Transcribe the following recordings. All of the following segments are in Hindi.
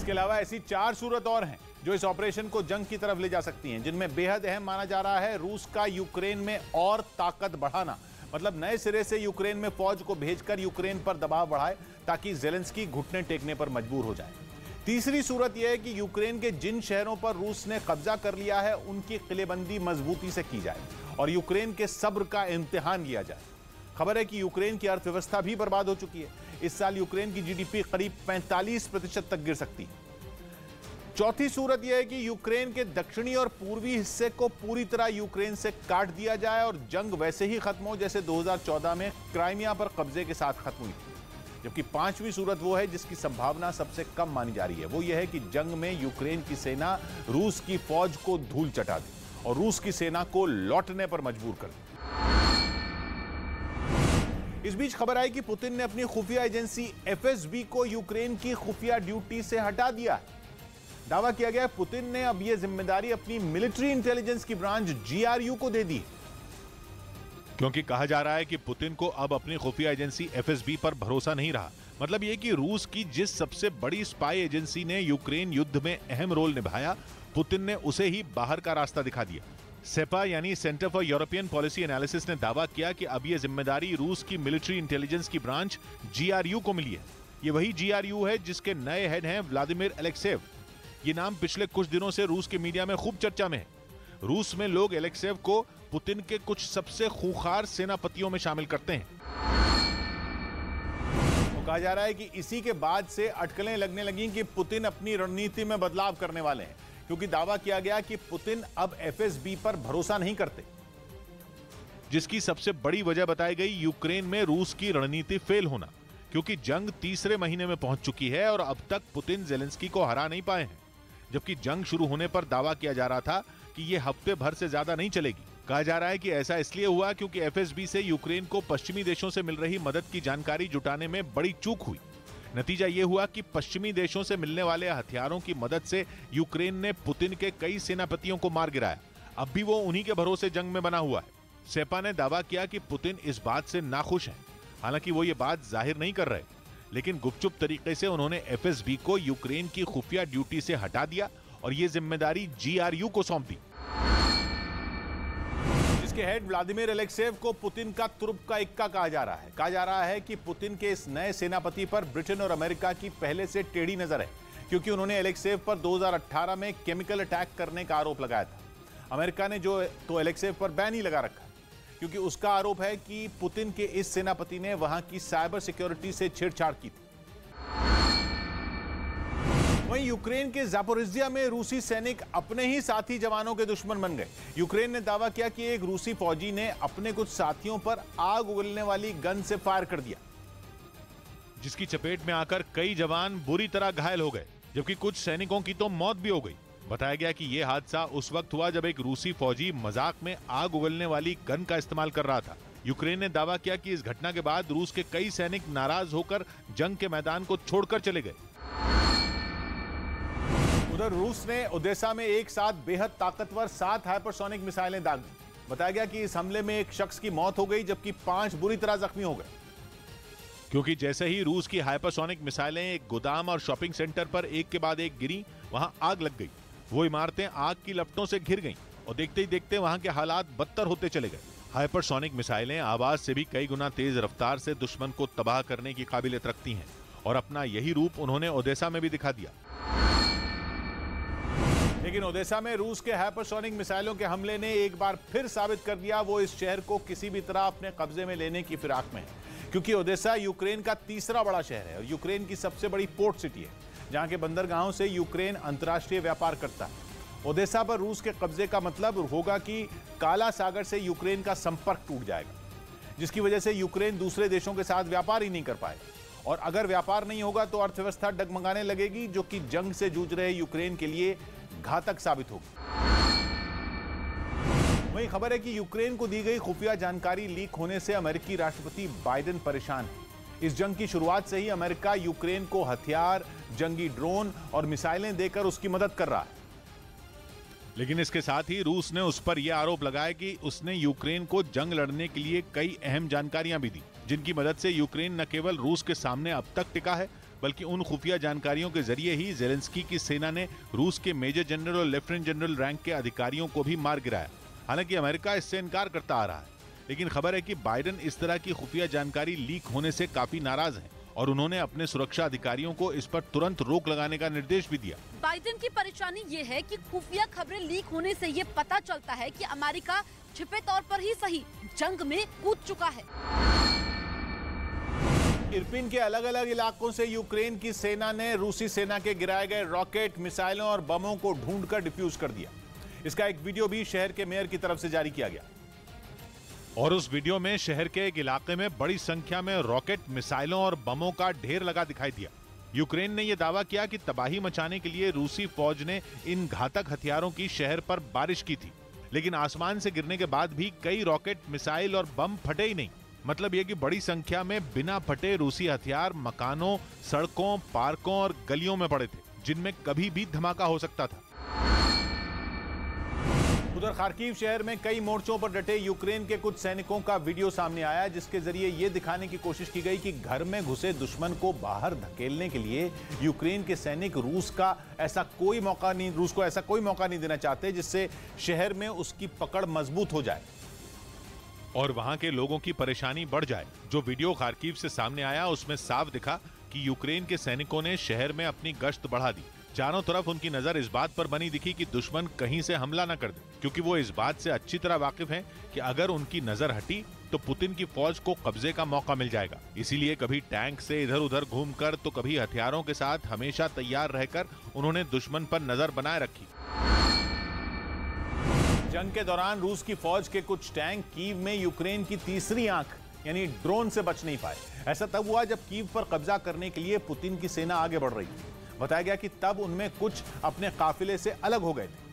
इसके अलावा ऐसी 4 सूरत और हैं जो इस ऑपरेशन को जंग की तरफ ले जा सकती हैं, जिनमें बेहद अहम माना जा रहा है रूस का यूक्रेन में और ताकत बढ़ाना, मतलब नए सिरे से यूक्रेन में फौज को भेजकर यूक्रेन पर दबाव बढ़ाए ताकि ज़ेलेंस्की घुटने टेकने पर मजबूर हो जाए। तीसरी सूरत यह है कि यूक्रेन के जिन शहरों पर रूस ने कब्जा कर लिया है उनकी किलेबंदी मजबूती से की जाए और यूक्रेन के सब्र का इम्तिहान लिया जाए। खबर है कि यूक्रेन की अर्थव्यवस्था भी बर्बाद हो चुकी है। इस साल यूक्रेन की जीडीपी करीब 45% तक गिर सकती है। चौथी सूरत यह है कि यूक्रेन के दक्षिणी और पूर्वी हिस्से को पूरी तरह यूक्रेन से काट दिया जाए और जंग वैसे ही खत्म हो जैसे 2014 में क्राइमिया पर कब्जे के साथ खत्म हुई थी। जबकि पांचवी सूरत वो है जिसकी संभावना सबसे कम मानी जा रही है, वो यह है कि जंग में यूक्रेन की सेना रूस की फौज को धूल चटा दे और रूस की सेना को लौटने पर मजबूर कर दे। इस बीच खबर आई कि पुतिन ने अपनी खुफिया एजेंसी एफएसबी को यूक्रेन की खुफिया ड्यूटी से हटा दिया है। दावा किया गया है पुतिन ने अब यह जिम्मेदारी अपनी मिलिट्री इंटेलिजेंस की ब्रांच जीआरयू को दे दी, क्योंकि कहा जा रहा है कि पुतिन को अब अपनी खुफिया एजेंसी एफएसबी पर भरोसा नहीं रहा। मतलब यह कि रूस की जिस सबसे बड़ी स्पाई एजेंसी ने यूक्रेन युद्ध में अहम रोल निभाया, पुतिन ने उसे ही बाहर का रास्ता दिखा दिया। सेपा यानी centre for European policy analysis ने दावा किया कि अब यह जिम्मेदारी रूस की मिलिट्री इंटेलिजेंस की ब्रांच जीआरयू को मिली है। यह वही जीआरयू है जिसके नए हेड हैं व्लादिमीर एलेक्सेव। ये नाम पिछले कुछ दिनों से रूस के मीडिया में खूब चर्चा में है। रूस में लोग एलेक्सेव को पुतिन के कुछ सबसे खूंखार सेनापतियों में शामिल करते हैं। तो कहा जा रहा है कि इसी के बाद से अटकलें लगने लगी कि पुतिन अपनी रणनीति में बदलाव करने वाले हैं, क्योंकि दावा किया गया कि पुतिन अब एफएसबी पर भरोसा नहीं करते, जिसकी सबसे बड़ी वजह बताई गई यूक्रेन में रूस की रणनीति फेल होना, क्योंकि जंग तीसरे महीने में पहुंच चुकी है और अब तक पुतिन ज़ेलेंस्की को हरा नहीं पाए हैं। जबकि जंग शुरू होने पर दावा किया जा रहा था कि यह हफ्ते भर से ज्यादा नहीं चलेगी। कहा जा रहा है कि ऐसा इसलिए हुआ क्योंकि एफएसबी से यूक्रेन को पश्चिमी देशों से मिल रही मदद की जानकारी जुटाने में बड़ी चूक हुई। नतीजा यह हुआ कि पश्चिमी देशों से मिलने वाले हथियारों की मदद से यूक्रेन ने पुतिन के कई सेनापतियों को मार गिराया। अब भी वो उन्हीं के भरोसे जंग में बना हुआ है। सेपा ने दावा किया कि पुतिन इस बात से नाखुश है। हालांकि वो ये बात जाहिर नहीं कर रहे, लेकिन गुपचुप तरीके से उन्होंने एफएसबी को यूक्रेन की खुफिया ड्यूटी से हटा दिया और ये जिम्मेदारी जीआरयू को सौंप दी। जिसके हेड व्लादिमीर एलेक्सेव को पुतिन का तुर्प का इक्का कहा जा रहा है। कहा जा रहा है कि पुतिन के इस नए सेनापति पर ब्रिटेन और अमेरिका की पहले से टेढ़ी नजर है, क्योंकि उन्होंने एलेक्सेव पर 2018 में केमिकल अटैक करने का आरोप लगाया था। अमेरिका ने तो एलेक्सेव पर बैन ही लगा रखा, क्योंकि उसका आरोप है कि पुतिन के इस सेनापति ने वहां की साइबर सिक्योरिटी से छेड़छाड़ की थी। वहीं यूक्रेन के ज़ापोरिज्जिया में रूसी सैनिक अपने ही साथी जवानों के दुश्मन बन गए। यूक्रेन ने दावा किया कि एक रूसी फौजी ने अपने कुछ साथियों पर आग उगलने वाली गन से फायर कर दिया, जिसकी चपेट में आकर कई जवान बुरी तरह घायल हो गए, जबकि कुछ सैनिकों की तो मौत भी हो गई। बताया गया कि यह हादसा उस वक्त हुआ जब एक रूसी फौजी मजाक में आग उगलने वाली गन का इस्तेमाल कर रहा था। यूक्रेन ने दावा किया कि इस घटना के बाद रूस के कई सैनिक नाराज होकर जंग के मैदान को छोड़कर चले गए। उधर रूस ने ओडेसा में एक साथ बेहद ताकतवर 7 हाइपरसोनिक मिसाइलें दाग दी। बताया गया कि इस हमले में एक शख्स की मौत हो गई, जबकि 5 बुरी तरह जख्मी हो गए, क्योंकि जैसे ही रूस की हाइपरसोनिक मिसाइलें एक गोदाम और शॉपिंग सेंटर पर एक के बाद एक गिरी, वहां आग लग गई। वो इमारतें आग की लपटों से घिर गईं और देखते ही देखते वहां के हालात बदतर होते चले गए। हाइपरसोनिक मिसाइलें आवाज से भी कई गुना तेज रफ्तार से दुश्मन को तबाह करने की काबिलियत रखती हैं और अपना यही रूप उन्होंने ओडेसा में भी दिखा दिया। लेकिन ओडेसा में रूस के हाइपरसोनिक मिसाइलों के हमले ने एक बार फिर साबित कर दिया वो इस शहर को किसी भी तरह अपने कब्जे में लेने की फिराक में है, क्योंकि ओडेसा यूक्रेन का तीसरा बड़ा शहर है और यूक्रेन की सबसे बड़ी पोर्ट सिटी है, जहां के बंदरगाहों से यूक्रेन अंतर्राष्ट्रीय व्यापार करता है। ओडेसा पर रूस के कब्जे का मतलब होगा कि काला सागर से यूक्रेन का संपर्क टूट जाएगा, जिसकी वजह से यूक्रेन दूसरे देशों के साथ व्यापार ही नहीं कर पाएगा, और अगर व्यापार नहीं होगा तो अर्थव्यवस्था डगमगाने लगेगी, जो कि जंग से जूझ रहे यूक्रेन के लिए घातक साबित होगी। वहीं खबर है कि यूक्रेन को दी गई खुफिया जानकारी लीक होने से अमेरिकी राष्ट्रपति बाइडेन परेशान है। इस जंग की शुरुआत से ही अमेरिका यूक्रेन को हथियार, जंगी ड्रोन और मिसाइलें देकर उसकी मदद कर रहा है। लेकिन इसके साथ ही रूस ने उस पर यह आरोप लगाया कि उसने यूक्रेन को जंग लड़ने के लिए कई अहम जानकारियां भी दी, जिनकी मदद से यूक्रेन न केवल रूस के सामने अब तक टिका है, बल्कि उन खुफिया जानकारियों के जरिए ही जेलेंस्की की सेना ने रूस के मेजर जनरल और लेफ्टिनेंट जनरल रैंक के अधिकारियों को भी मार गिराया। हालांकि अमेरिका इससे इनकार करता आ रहा है, लेकिन खबर है कि बाइडेन इस तरह की खुफिया जानकारी लीक होने से काफी नाराज हैं और उन्होंने अपने सुरक्षा अधिकारियों को इस पर तुरंत रोक लगाने का निर्देश भी दिया। बाइडेन की परेशानी ये है कि खुफिया खबरें लीक होने से ये पता चलता है कि अमेरिका छिपे तौर पर ही सही जंग में कूद चुका है। इरपिन के अलग अलग इलाकों से यूक्रेन की सेना ने रूसी सेना के गिराए गए रॉकेट, मिसाइलों और बमों को ढूंढकर डिफ्यूज कर दिया। इसका एक वीडियो भी शहर के मेयर की तरफ से जारी किया गया और उस वीडियो में शहर के एक इलाके में बड़ी संख्या में रॉकेट, मिसाइलों और बमों का ढेर लगा दिखाई दिया। यूक्रेन ने यह दावा किया कि तबाही मचाने के लिए रूसी फौज ने इन घातक हथियारों की शहर पर बारिश की थी, लेकिन आसमान से गिरने के बाद भी कई रॉकेट, मिसाइल और बम फटे ही नहीं। मतलब यह कि बड़ी संख्या में बिना फटे रूसी हथियार मकानों, सड़कों, पार्कों और गलियों में पड़े थे, जिनमें कभी भी धमाका हो सकता था। उधर खार्किव शहर में कई मोर्चों पर डटे यूक्रेन के कुछ सैनिकों का वीडियो सामने आया, जिसके जरिए यह दिखाने की कोशिश की गई कि घर में घुसे दुश्मन को बाहर धकेलने के लिए यूक्रेन के सैनिक रूस को ऐसा कोई मौका नहीं देना चाहते जिससे शहर में उसकी पकड़ मजबूत हो जाए और वहां के लोगों की परेशानी बढ़ जाए। जो वीडियो खार्किव से सामने आया उसमें साफ दिखा कि यूक्रेन के सैनिकों ने शहर में अपनी गश्त बढ़ा दी। चारों तरफ उनकी नजर इस बात पर बनी दिखी कि दुश्मन कहीं से हमला न कर दे, क्योंकि वो इस बात से अच्छी तरह वाकिफ हैं कि अगर उनकी नजर हटी तो पुतिन की फौज को कब्जे का मौका मिल जाएगा। इसीलिए कभी टैंक से इधर उधर घूमकर तो कभी हथियारों के साथ हमेशा तैयार रहकर उन्होंने दुश्मन पर नजर बनाए रखी। जंग के दौरान रूस की फौज के कुछ टैंक कीव में यूक्रेन की तीसरी आंख यानी ड्रोन से बच नहीं पाए। ऐसा तब हुआ जब कीव पर कब्जा करने के लिए पुतिन की सेना आगे बढ़ रही थी। बताया गया कि तब उनमें कुछ अपने काफिले से अलग हो गए थे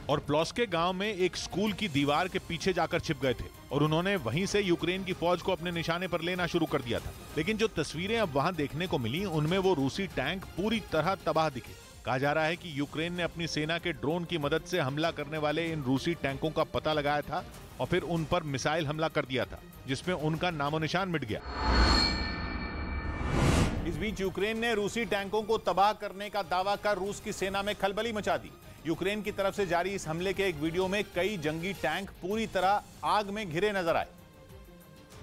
और प्लॉस्के गांव में एक स्कूल की दीवार के पीछे जाकर छिप गए थे और उन्होंने वहीं से यूक्रेन की फौज को अपने निशाने पर लेना शुरू कर दिया था। लेकिन जो तस्वीरें अब वहां देखने को मिली उनमें वो रूसी टैंक पूरी तरह तबाह दिखे। कहा जा रहा है कि यूक्रेन ने अपनी सेना के ड्रोन की मदद से हमला करने वाले इन रूसी टैंकों का पता लगाया था और फिर उन पर मिसाइल हमला कर दिया था, जिसमें उनका नामो निशान मिट गया। इस बीच यूक्रेन ने रूसी टैंकों को तबाह करने का दावा कर रूस की सेना में खलबली मचा दी। यूक्रेन की तरफ से जारी इस हमले के एक वीडियो में कई जंगी टैंक पूरी तरह आग में घिरे नजर आए,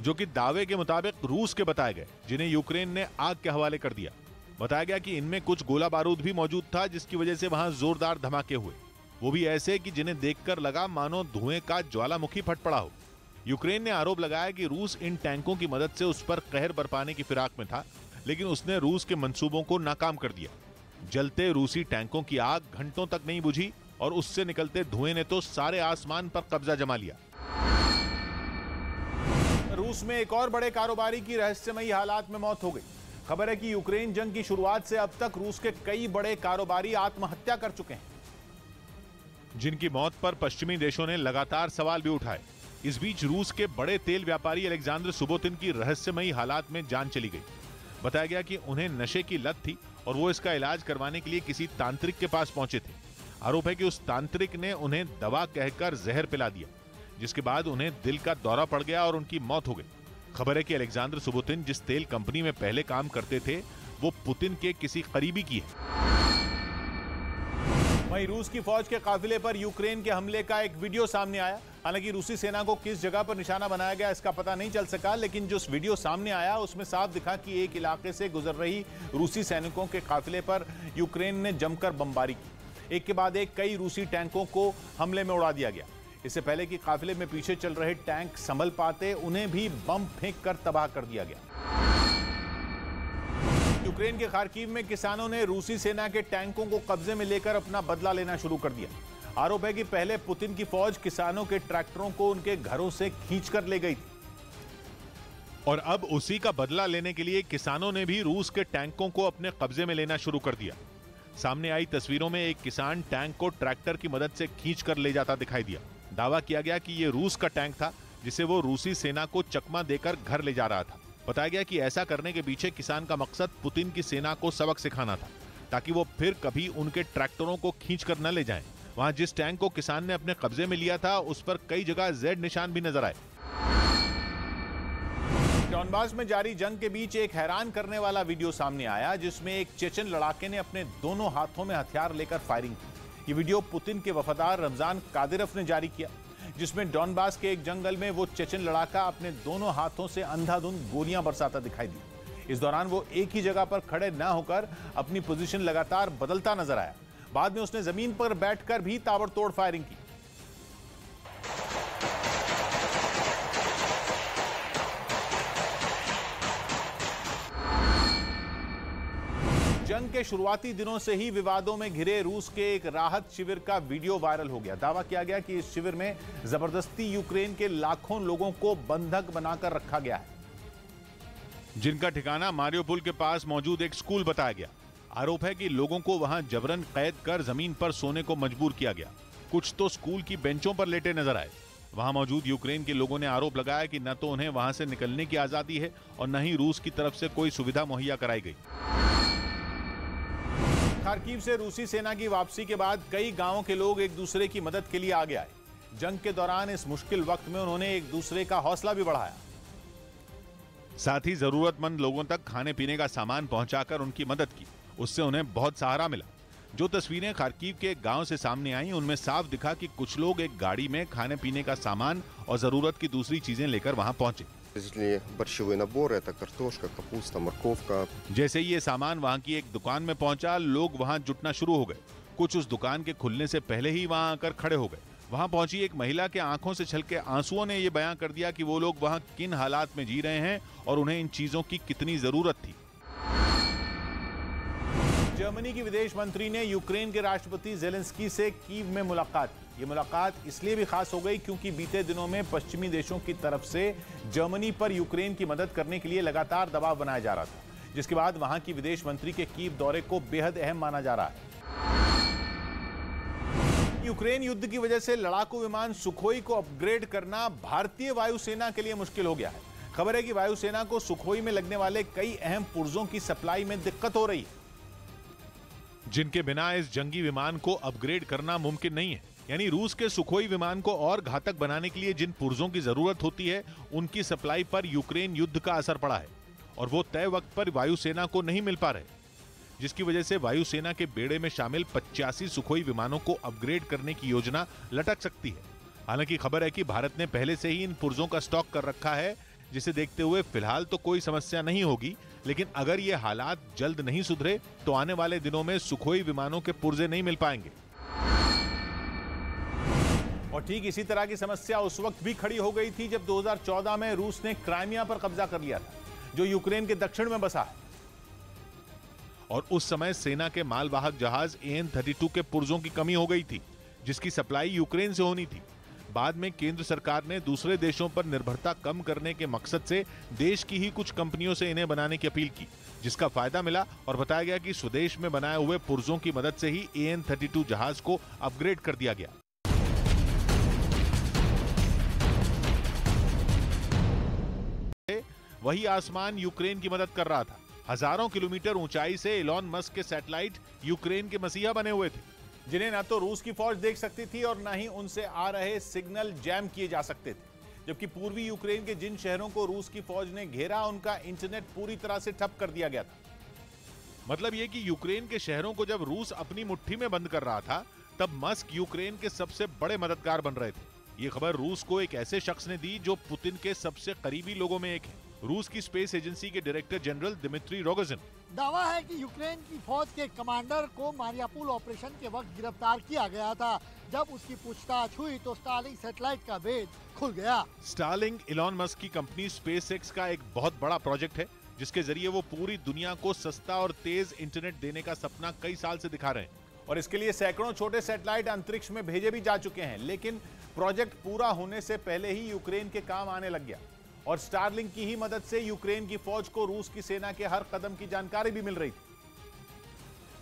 जो कि दावे के मुताबिक रूस के बताए गए, जिन्हें यूक्रेन ने आग के हवाले कर दिया। बताया गया कि इनमें कुछ गोला बारूद भी मौजूद था, जिसकी वजह से वहां जोरदार धमाके हुए, वो भी ऐसे कि जिन्हें देखकर लगा मानो धुएं का ज्वालामुखी फट पड़ा हो। यूक्रेन ने आरोप लगाया कि रूस इन टैंकों की मदद से उस पर कहर बरपाने की फिराक में था, लेकिन उसने रूस के मंसूबों को नाकाम कर दिया। जलते रूसी टैंकों की आग घंटों तक नहीं बुझी और उससे निकलते धुएं ने तो सारे आसमान पर कब्जा जमा लिया। रूस में एक और बड़े कारोबारी की रहस्यमयी हालात में मौत हो गई। खबर है कि यूक्रेन जंग की शुरुआत से अब तक रूस के कई बड़े कारोबारी आत्महत्या कर चुके हैं, जिनकी मौत पर पश्चिमी देशों ने लगातार सवाल भी उठाए। इस बीच रूस के बड़े तेल व्यापारी अलेक्जेंडर सुबोतिन की रहस्यमयी हालात में जान चली गई। बताया गया कि उन्हें नशे की लत थी और वो इसका इलाज करवाने के लिए किसी तांत्रिक के पास पहुंचे थे। आरोप है कि उस तांत्रिक ने उन्हें दवा कहकर जहर पिला दिया, जिसके बाद उन्हें दिल का दौरा पड़ गया और उनकी मौत हो गई। खबर है कि अलेक्जेंडर सुबोतिन जिस तेल कंपनी में पहले काम करते थे वो पुतिन के किसी करीबी की है। वहीं रूस की फौज के काफिले पर यूक्रेन के हमले का एक वीडियो सामने आया। हालांकि रूसी सेना को किस जगह पर निशाना बनाया गया इसका पता नहीं चल सका, लेकिन जो वीडियो सामने आया उसमें साफ दिखा कि एक इलाके से गुजर रही रूसी सैनिकों के काफिले पर यूक्रेन ने जमकर बमबारी की। एक के बाद एक कई रूसी टैंकों को हमले में उड़ा दिया गया। इससे पहले कि काफिले में पीछे चल रहे टैंक संभल पाते, उन्हें भी बम फेंक कर तबाह कर दिया गया। यूक्रेन के खार्किव में किसानों ने रूसी सेना के टैंकों को कब्जे में लेकर अपना बदला लेना शुरू कर दिया। आरोप है कि पहले पुतिन की फौज किसानों के ट्रैक्टरों को उनके घरों से खींचकर ले गई थी और अब उसी का बदला लेने के लिए किसानों ने भी रूस के टैंकों को अपने कब्जे में लेना शुरू कर दिया। सामने आई तस्वीरों में एक किसान टैंक को ट्रैक्टर की मदद से खींचकर ले जाता दिखाई दिया। दावा किया गया कि यह रूस का टैंक था, जिसे वो रूसी सेना को चकमा देकर घर ले जा रहा था। बताया गया कि ऐसा करने के पीछे किसान का मकसद पुतिन की सेना को सबक सिखाना था, ताकि वो फिर कभी उनके ट्रैक्टरों को खींचकर न ले जाएं। वहां जिस टैंक को किसान ने अपने कब्जे में लिया था उस पर कई जगह जेड निशान भी नजर आए। डॉनबास में जारी जंग के बीच एक हैरान करने वाला वीडियो सामने आया, जिसमें एक चेचन लड़ाके ने अपने दोनों हाथों में हथियार लेकर फायरिंग की। ये वीडियो पुतिन के वफादार रमजान कादिरोव ने जारी किया, जिसमें डॉनबास के एक जंगल में वो चेचन लड़ाका अपने दोनों हाथों से अंधाधुंध गोलियां बरसाता दिखाई दी। इस दौरान वो एक ही जगह पर खड़े न होकर अपनी पोजीशन लगातार बदलता नजर आया। बाद में उसने जमीन पर बैठकर भी ताबड़तोड़ फायरिंग की। जंग के शुरुआती दिनों से ही विवादों में घिरे रूस के एक राहत शिविर का वीडियो वायरल हो गया। दावा किया गया कि इस शिविर में जबरदस्ती यूक्रेन के लाखों लोगों को बंधक बनाकर रखा गया है, जिनका ठिकाना मारियोपोल के पास मौजूद एक स्कूल बताया गया। आरोप है कि लोगों को वहां जबरन कैद कर जमीन पर सोने को मजबूर किया गया। कुछ तो स्कूल की बेंचों पर लेटे नजर आए। वहां मौजूद यूक्रेन के लोगों ने आरोप लगाया कि न तो उन्हें वहां से निकलने की आजादी है और न ही रूस की तरफ से कोई सुविधा मुहैया कराई गई। खार्किव से रूसी सेना की वापसी के बाद कई गांवों के लोग एक दूसरे की मदद के लिए आगे आए। जंग के दौरान इस मुश्किल वक्त में उन्होंने एक दूसरे का हौसला भी बढ़ाया। साथ ही जरूरतमंद लोगों तक खाने पीने का सामान पहुंचाकर उनकी मदद की। उससे उन्हें बहुत सहारा मिला। जो तस्वीरें खार्किव के एक गांव से सामने आई, उनमें साफ दिखा कि कुछ लोग एक गाड़ी में खाने पीने का सामान और जरूरत की दूसरी चीजें लेकर वहां पहुंचे। борщевой набор, это картошка, капуста, морковка. जैसे ही ये सामान वहां की एक दुकान में पहुंचा, लोग वहां जुटना शुरू हो गए। कुछ उस दुकान के खुलने से पहले ही वहां आकर खड़े हो गए। वहां पहुंची एक महिला के आंखों से छलके आंसुओं ने यह बयां कर दिया कि वो लोग वहां किन हालात में जी रहे हैं और उन्हें इन चीजों की कितनी जरूरत थी। जर्मनी की विदेश मंत्री ने यूक्रेन के राष्ट्रपति जेलेंस्की से कीव में मुलाकात की। ये मुलाकात इसलिए भी खास हो गई क्योंकि बीते दिनों में पश्चिमी देशों की तरफ से जर्मनी पर यूक्रेन की मदद करने के लिए लगातार दबाव बनाया जा रहा था, जिसके बाद वहां की विदेश मंत्री के कीव दौरे को बेहद अहम माना जा रहा है। यूक्रेन युद्ध की वजह से लड़ाकू विमान सुखोई को अपग्रेड करना भारतीय वायुसेना के लिए मुश्किल हो गया है। खबर है कि वायुसेना को सुखोई में लगने वाले कई अहम पुर्जों की सप्लाई में दिक्कत हो रही है, जिनके बिना इस जंगी विमान को अपग्रेड करना मुमकिन नहीं है। यानी रूस के सुखोई विमान को और घातक बनाने के लिए जिन पुर्जों की जरूरत होती है, उनकी सप्लाई पर यूक्रेन युद्ध का असर पड़ा है और वो तय वक्त पर वायुसेना को नहीं मिल पा रहे, जिसकी वजह से वायुसेना के बेड़े में शामिल 85 सुखोई विमानों को अपग्रेड करने की योजना लटक सकती है। हालांकि खबर है कि भारत ने पहले से ही इन पुर्जों का स्टॉक कर रखा है, जिसे देखते हुए फिलहाल तो कोई समस्या नहीं होगी, लेकिन अगर ये हालात जल्द नहीं सुधरे तो आने वाले दिनों में सुखोई विमानों के पुर्जे नहीं मिल पाएंगे। और ठीक इसी तरह की समस्या उस वक्त भी खड़ी हो गई थी जब 2014 में रूस ने क्राइमिया पर कब्जा कर लिया था, जो यूक्रेन के दक्षिण में बसा है। और उस समय सेना के मालवाहक जहाज AN-32 के पुर्जों की कमी हो गई थी, जिसकी सप्लाई यूक्रेन से होनी थी। बाद में केंद्र सरकार ने दूसरे देशों पर निर्भरता कम करने के मकसद से देश की ही कुछ कंपनियों से इन्हें बनाने की अपील की, जिसका फायदा मिला और बताया गया कि स्वदेश में बनाए हुए पुर्जों की मदद से ही AN-32 जहाज को अपग्रेड कर दिया गया। वही आसमान यूक्रेन की मदद कर रहा था। हजारों किलोमीटर ऊंचाई से इलॉन मस्क के सैटेलाइट यूक्रेन के मसीहा बने हुए थे, जिन्हें न तो रूस की फौज देख सकती थी और न ही उनसे आ रहे सिग्नल जैम किए जा सकते थे। जबकि पूर्वी यूक्रेन के जिन शहरों को रूस की फौज ने घेरा, उनका इंटरनेट पूरी तरह से ठप कर दिया गया था। मतलब यह कि यूक्रेन के शहरों को जब रूस अपनी मुट्ठी में बंद कर रहा था, तब मस्क यूक्रेन के सबसे बड़े मददगार बन रहे थे। ये खबर रूस को एक ऐसे शख्स ने दी जो पुतिन के सबसे करीबी लोगों में एक है, रूस की स्पेस एजेंसी के डायरेक्टर जनरल दिमित्री रोगोजिन। दावा है कि यूक्रेन की फौज के कमांडर को मारियापोल ऑपरेशन के वक्त गिरफ्तार किया गया था। जब उसकी पूछताछ हुई तो स्टारलिंक सैटेलाइट का भेद खुल गया। स्टारलिंक इलॉन मस्क की कंपनी स्पेसएक्स का एक बहुत बड़ा प्रोजेक्ट है, जिसके जरिए वो पूरी दुनिया को सस्ता और तेज इंटरनेट देने का सपना कई साल से दिखा रहे हैं। और इसके लिए सैकड़ों छोटे सैटेलाइट अंतरिक्ष में भेजे भी जा चुके हैं, लेकिन प्रोजेक्ट पूरा होने से पहले ही यूक्रेन के काम आने लग गया और स्टारलिंक की ही मदद से यूक्रेन की फौज को रूस की सेना के हर कदम की जानकारी भी मिल रही थी,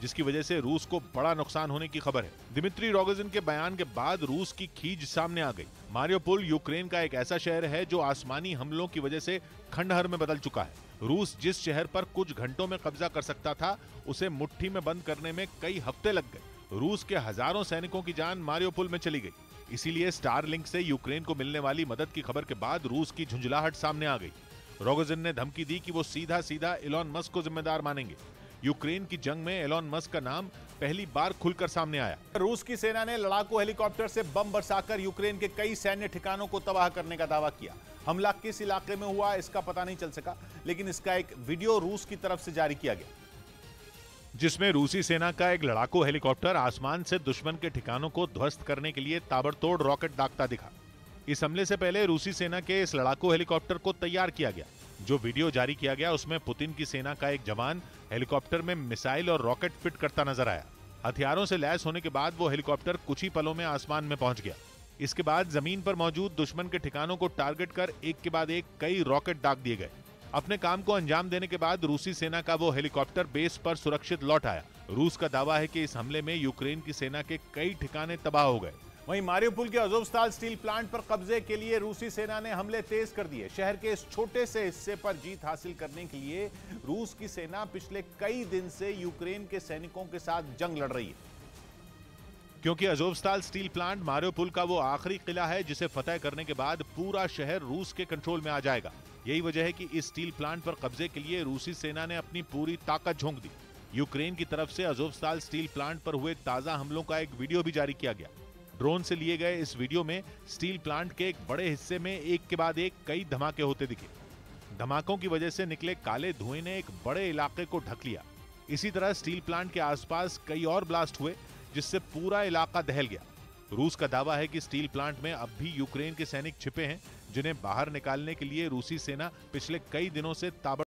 जिसकी वजह से रूस को बड़ा नुकसान होने की खबर है। दिमित्री रोगोजिन के बयान के बाद रूस की खींच सामने आ गई। मारियोपोल यूक्रेन का एक ऐसा शहर है जो आसमानी हमलों की वजह से खंडहर में बदल चुका है। रूस जिस शहर पर कुछ घंटों में कब्जा कर सकता था, उसे मुट्ठी में बंद करने में कई हफ्ते लग गए। रूस के हजारों सैनिकों की जान मारियोपोल में चली गई। इसीलिए स्टारलिंक से यूक्रेन को मिलने वाली मदद की खबर के बाद रूस की झुंझलाहट सामने आ गई। रोगोजिन ने धमकी दी कि वो सीधा सीधा एलोन मस्क को जिम्मेदार मानेंगे। यूक्रेन की जंग में एलोन मस्क का नाम पहली बार खुलकर सामने आया। रूस की सेना ने लड़ाकू हेलीकॉप्टर से बम बरसाकर यूक्रेन के कई सैन्य ठिकानों को तबाह करने का दावा किया। हमला किस इलाके में हुआ इसका पता नहीं चल सका, लेकिन इसका एक वीडियो रूस की तरफ से जारी किया गया, जिसमें रूसी सेना का एक लड़ाकू हेलीकॉप्टर आसमान से दुश्मन के ठिकानों को ध्वस्त करने के लिए ताबड़तोड़ रॉकेट दागता दिखा। इस हमले से पहले रूसी सेना के इस लड़ाकू हेलीकॉप्टर को तैयार किया गया। जो वीडियो जारी किया गया उसमें पुतिन की सेना का एक जवान हेलीकॉप्टर में मिसाइल और रॉकेट फिट करता नजर आया। हथियारों से लैस होने के बाद वो हेलीकॉप्टर कुछ ही पलों में आसमान में पहुंच गया। इसके बाद जमीन पर मौजूद दुश्मन के ठिकानों को टारगेट कर एक के बाद एक कई रॉकेट दाग दिए गए। अपने काम को अंजाम देने के बाद रूसी सेना का वो हेलीकॉप्टर बेस पर सुरक्षित लौट आया। रूस का दावा है कि इस हमले में यूक्रेन की सेना के कई ठिकाने तबाह हो गए। वहीं मारिउपोल के अज़ोवस्ताल स्टील प्लांट पर कब्जे के लिए रूसी सेना ने हमले तेज कर दिए। शहर के इस छोटे से हिस्से पर जीत हासिल करने के लिए रूस की सेना पिछले कई दिन से यूक्रेन के सैनिकों के साथ जंग लड़ रही है, क्योंकि अज़ोवस्ताल स्टील प्लांट मारिउपोल का वो आखिरी किला है जिसे फतह करने के बाद पूरा शहर रूस के कंट्रोल में आ जाएगा। यही वजह है कि इस स्टील प्लांट पर कब्जे के लिए रूसी सेना ने अपनी पूरी ताकत झोंक दी। यूक्रेन की तरफ से अज़ोवस्ताल स्टील प्लांट पर हुए ताजा हमलों का एक वीडियो भी जारी किया गया। ड्रोन से लिए गए इस वीडियो में स्टील प्लांट के एक बड़े हिस्से में एक के बाद एक कई धमाके होते दिखे। धमाकों की वजह से निकले काले धुएं ने एक बड़े इलाके को ढक लिया। इसी तरह स्टील प्लांट के आसपास कई और ब्लास्ट हुए जिससे पूरा इलाका दहल गया। रूस का दावा है कि स्टील प्लांट में अब भी यूक्रेन के सैनिक छिपे हैं, जिन्हें बाहर निकालने के लिए रूसी सेना पिछले कई दिनों से ताबड़